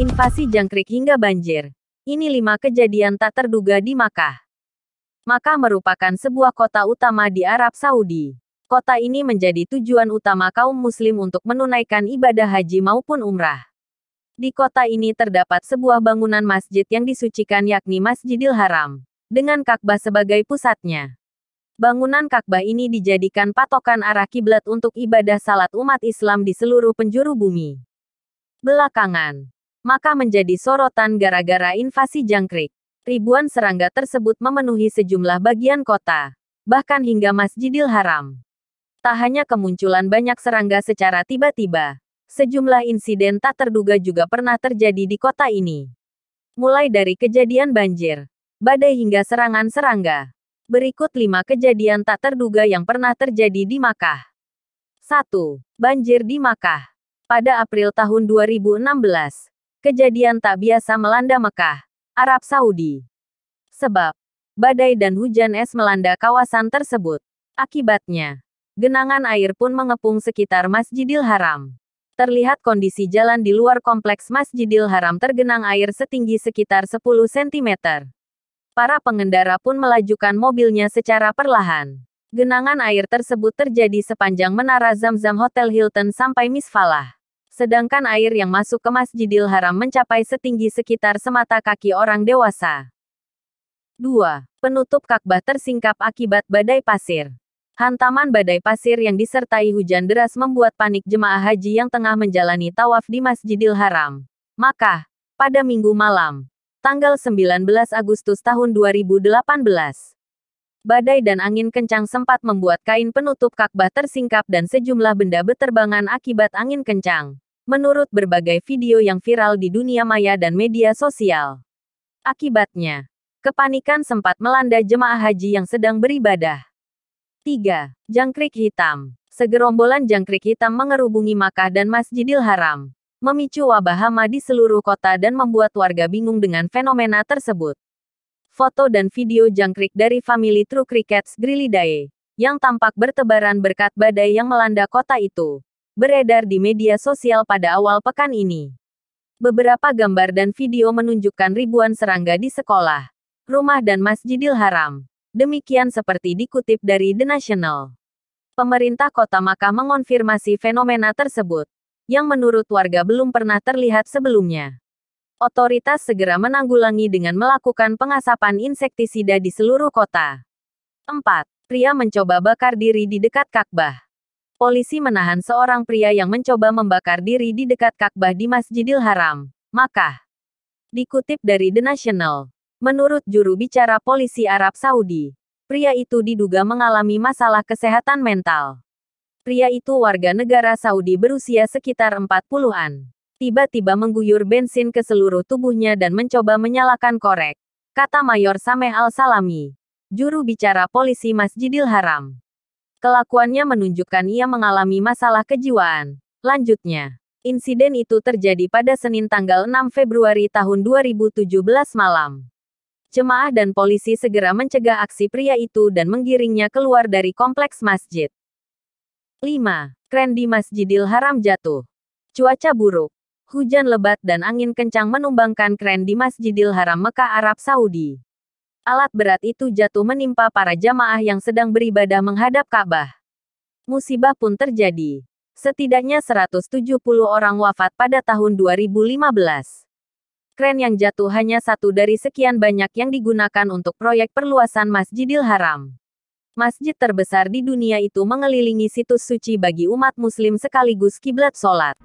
invasi jangkrik hingga banjir. Ini 5 kejadian tak terduga di Makkah. Makkah merupakan sebuah kota utama di Arab Saudi. Kota ini menjadi tujuan utama kaum muslim untuk menunaikan ibadah haji maupun umrah. Di kota ini terdapat sebuah bangunan masjid yang disucikan yakni Masjidil Haram, dengan Ka'bah sebagai pusatnya. Bangunan Ka'bah ini dijadikan patokan arah kiblat untuk ibadah salat umat Islam di seluruh penjuru bumi. Belakangan, Makkah menjadi sorotan gara-gara invasi jangkrik. Ribuan serangga tersebut memenuhi sejumlah bagian kota, bahkan hingga Masjidil Haram. Tak hanya kemunculan banyak serangga secara tiba-tiba, sejumlah insiden tak terduga juga pernah terjadi di kota ini. Mulai dari kejadian banjir, badai hingga serangan serangga. Berikut 5 kejadian tak terduga yang pernah terjadi di Makkah. 1. Banjir di Makkah. Pada April tahun 2016, kejadian tak biasa melanda Mekah, Arab Saudi. Sebab, badai dan hujan es melanda kawasan tersebut. Akibatnya, genangan air pun mengepung sekitar Masjidil Haram. Terlihat kondisi jalan di luar kompleks Masjidil Haram tergenang air setinggi sekitar 10 cm. Para pengendara pun melajukan mobilnya secara perlahan. Genangan air tersebut terjadi sepanjang Menara Zamzam Hotel Hilton sampai Misfalah. Sedangkan air yang masuk ke Masjidil Haram mencapai setinggi sekitar semata kaki orang dewasa. 2. Penutup Ka'bah tersingkap akibat badai pasir. Hantaman badai pasir yang disertai hujan deras membuat panik jemaah haji yang tengah menjalani tawaf di Masjidil Haram, Makkah, pada Minggu malam, tanggal 19 Agustus tahun 2018. Badai dan angin kencang sempat membuat kain penutup Ka'bah tersingkap dan sejumlah benda berterbangan akibat angin kencang, menurut berbagai video yang viral di dunia maya dan media sosial. Akibatnya, kepanikan sempat melanda jemaah haji yang sedang beribadah. 3. Jangkrik hitam. Segerombolan jangkrik hitam mengerubungi Makkah dan Masjidil Haram, memicu wabah hama di seluruh kota dan membuat warga bingung dengan fenomena tersebut. Foto dan video jangkrik dari famili True Crickets Grillidae, yang tampak bertebaran berkat badai yang melanda kota itu, beredar di media sosial pada awal pekan ini. Beberapa gambar dan video menunjukkan ribuan serangga di sekolah, rumah dan Masjidil Haram. Demikian seperti dikutip dari The National. Pemerintah kota Makkah mengonfirmasi fenomena tersebut, yang menurut warga belum pernah terlihat sebelumnya. Otoritas segera menanggulangi dengan melakukan pengasapan insektisida di seluruh kota. 4. Pria mencoba bakar diri di dekat Ka'bah. Polisi menahan seorang pria yang mencoba membakar diri di dekat Ka'bah di Masjidil Haram, Makkah. Dikutip dari The National, menurut juru bicara polisi Arab Saudi, pria itu diduga mengalami masalah kesehatan mental. Pria itu warga negara Saudi berusia sekitar 40-an. Tiba-tiba mengguyur bensin ke seluruh tubuhnya dan mencoba menyalakan korek, kata Mayor Sameh Al-Salami, juru bicara polisi Masjidil Haram. Kelakuannya menunjukkan ia mengalami masalah kejiwaan. Lanjutnya, insiden itu terjadi pada Senin tanggal 6 Februari tahun 2017 malam. Jemaah dan polisi segera mencegah aksi pria itu dan menggiringnya keluar dari kompleks masjid. 5. Kren di Masjidil Haram jatuh. Cuaca buruk, hujan lebat dan angin kencang menumbangkan kren di Masjidil Haram Mekah Arab Saudi. Alat berat itu jatuh menimpa para jamaah yang sedang beribadah menghadap Ka'bah. Musibah pun terjadi. Setidaknya 170 orang wafat pada tahun 2015. Kren yang jatuh hanya satu dari sekian banyak yang digunakan untuk proyek perluasan Masjidil Haram. Masjid terbesar di dunia itu mengelilingi situs suci bagi umat muslim sekaligus kiblat sholat.